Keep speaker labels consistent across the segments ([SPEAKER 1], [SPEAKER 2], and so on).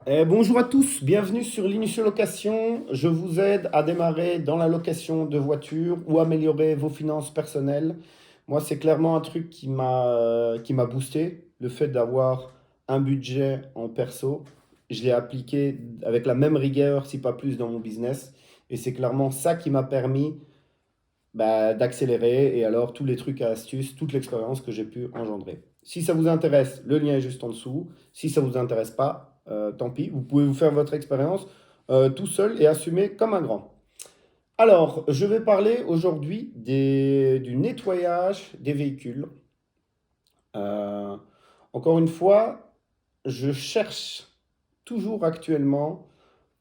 [SPEAKER 1] Bonjour à tous, bienvenue sur Linus Location. Je vous aide à démarrer dans la location de voitures ou améliorer vos finances personnelles. Moi, c'est clairement un truc qui m'a boosté, le fait d'avoir un budget en perso. Je l'ai appliqué avec la même rigueur, si pas plus, dans mon business. Et c'est clairement ça qui m'a permis d'accélérer et alors tous les trucs et astuces, toute l'expérience que j'ai pu engendrer. Si ça vous intéresse, le lien est juste en dessous. Si ça vous intéresse pas, tant pis, vous pouvez vous faire votre expérience tout seul et assumer comme un grand. Alors, je vais parler aujourd'hui du nettoyage des véhicules. Euh, Encore une fois, je cherche toujours actuellement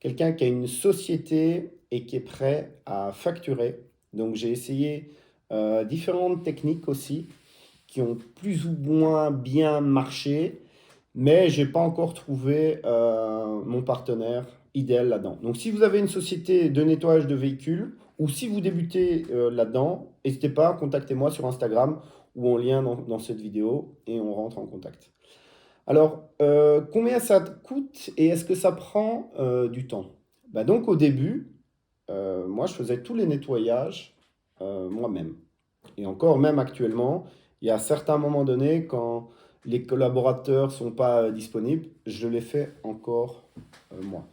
[SPEAKER 1] quelqu'un qui a une société et qui est prêt à facturer. Donc j'ai essayé différentes techniques aussi qui ont plus ou moins bien marché, mais j'ai pas encore trouvé mon partenaire idéal là-dedans. Donc si vous avez une société de nettoyage de véhicules ou si vous débutez là-dedans, n'hésitez pas, contactez-moi sur Instagram ou en lien dans cette vidéo et on rentre en contact. Alors, combien ça coûte et est-ce que ça prend du temps? Bah donc au début, moi je faisais tous les nettoyages moi-même. Et encore, même actuellement, il y a certains moments donnés, quand les collaborateurs sont pas disponibles, je les fais encore moi.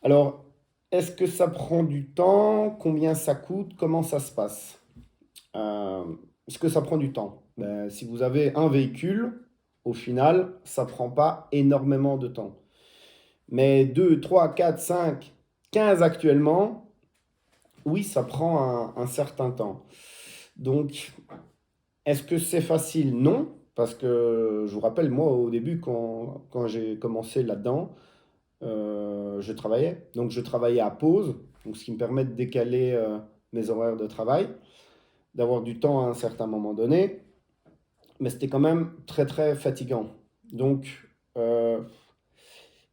[SPEAKER 1] Alors, est-ce que ça prend du temps? Combien ça coûte? Comment ça se passe? Euh, Est-ce que ça prend du temps? Ben, si vous avez un véhicule, au final, ça prend pas énormément de temps. Mais 2, 3, 4, 5, 15 actuellement, oui, ça prend un certain temps. Donc, est-ce que c'est facile? Non, parce que je vous rappelle, moi, au début, quand j'ai commencé là-dedans, je travaillais. Donc, je travaillais à pause, donc ce qui me permet de décaler mes horaires de travail, d'avoir du temps à un certain moment donné, mais c'était quand même très, très fatigant. Donc, euh,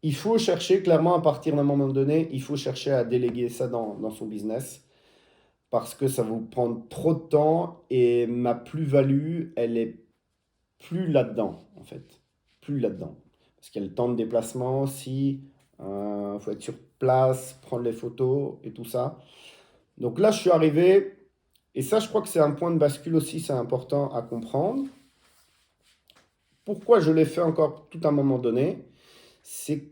[SPEAKER 1] il faut chercher, clairement, à partir d'un moment donné, il faut chercher à déléguer ça dans son business parce que ça va vous prendre trop de temps et ma plus-value, elle est plus là-dedans, en fait. Plus là-dedans. Parce qu'il y a le temps de déplacement aussi, il faut être sur place, prendre les photos et tout ça. Donc là, je suis arrivé, et ça, je crois que c'est un point de bascule aussi, c'est important à comprendre. Pourquoi je l'ai fait encore tout à un moment donné, c'est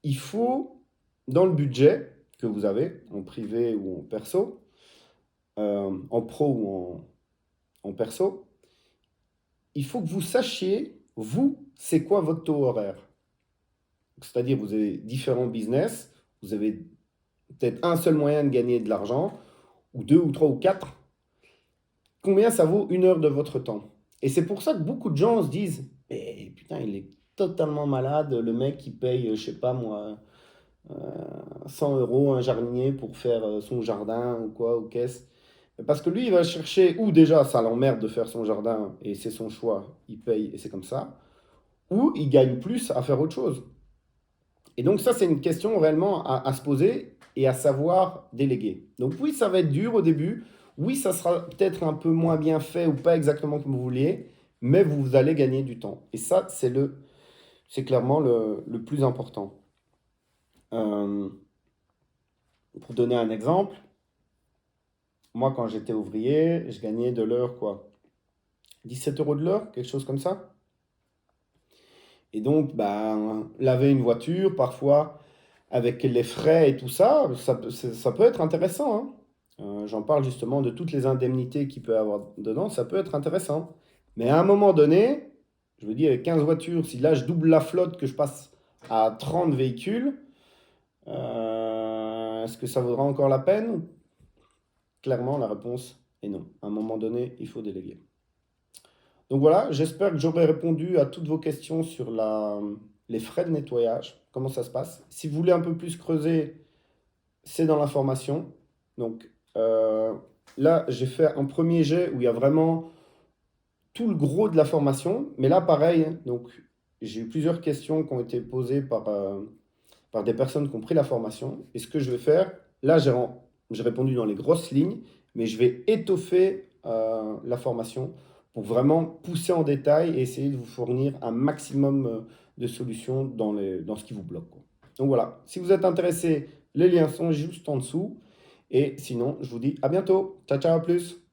[SPEAKER 1] qu'il faut, dans le budget que vous avez, en privé ou en perso, en pro ou en perso, il faut que vous sachiez, vous, c'est quoi votre taux horaire. C'est-à-dire, vous avez différents business, vous avez peut-être un seul moyen de gagner de l'argent, ou deux, ou trois, ou quatre. Combien ça vaut une heure de votre temps? Et c'est pour ça que beaucoup de gens se disent, mais putain, il est totalement malade, le mec qui paye, je sais pas moi, 100 euros un jardinier pour faire son jardin ou quoi, ou qu'est-ce. Parce que lui, il va chercher, ou déjà, ça l'emmerde de faire son jardin, et c'est son choix, il paye, et c'est comme ça, ou il gagne plus à faire autre chose. Et donc ça, c'est une question réellement à se poser et à savoir déléguer. Donc oui, ça va être dur au début. Oui, ça sera peut-être un peu moins bien fait ou pas exactement comme vous vouliez, mais vous allez gagner du temps. Et ça, c'est clairement le plus important. Euh, pour donner un exemple, moi, quand j'étais ouvrier, je gagnais de l'heure quoi? 17 euros de l'heure, quelque chose comme ça. Et donc, ben, laver une voiture, parfois, avec les frais et tout ça, ça peut être intéressant, hein. J'en parle justement de toutes les indemnités qu'il peut y avoir dedans, ça peut être intéressant. Mais à un moment donné, je veux dire, avec 15 voitures, si là je double la flotte, que je passe à 30 véhicules, est-ce que ça vaudra encore la peine? Clairement, la réponse est non. À un moment donné, il faut déléguer. Donc voilà, j'espère que j'aurai répondu à toutes vos questions sur les frais de nettoyage, comment ça se passe. Si vous voulez un peu plus creuser, c'est dans l'information. Donc là, j'ai fait un premier jet où il y a vraiment tout le gros de la formation. Mais là, pareil, donc j'ai eu plusieurs questions qui ont été posées par des personnes qui ont pris la formation. Et ce que je vais faire, là, j'ai répondu dans les grosses lignes, mais je vais étoffer la formation pour vraiment pousser en détail et essayer de vous fournir un maximum de solutions dans ce qui vous bloque, quoi. Donc voilà, si vous êtes intéressé, les liens sont juste en dessous. Et sinon, je vous dis à bientôt. Ciao, ciao, à plus.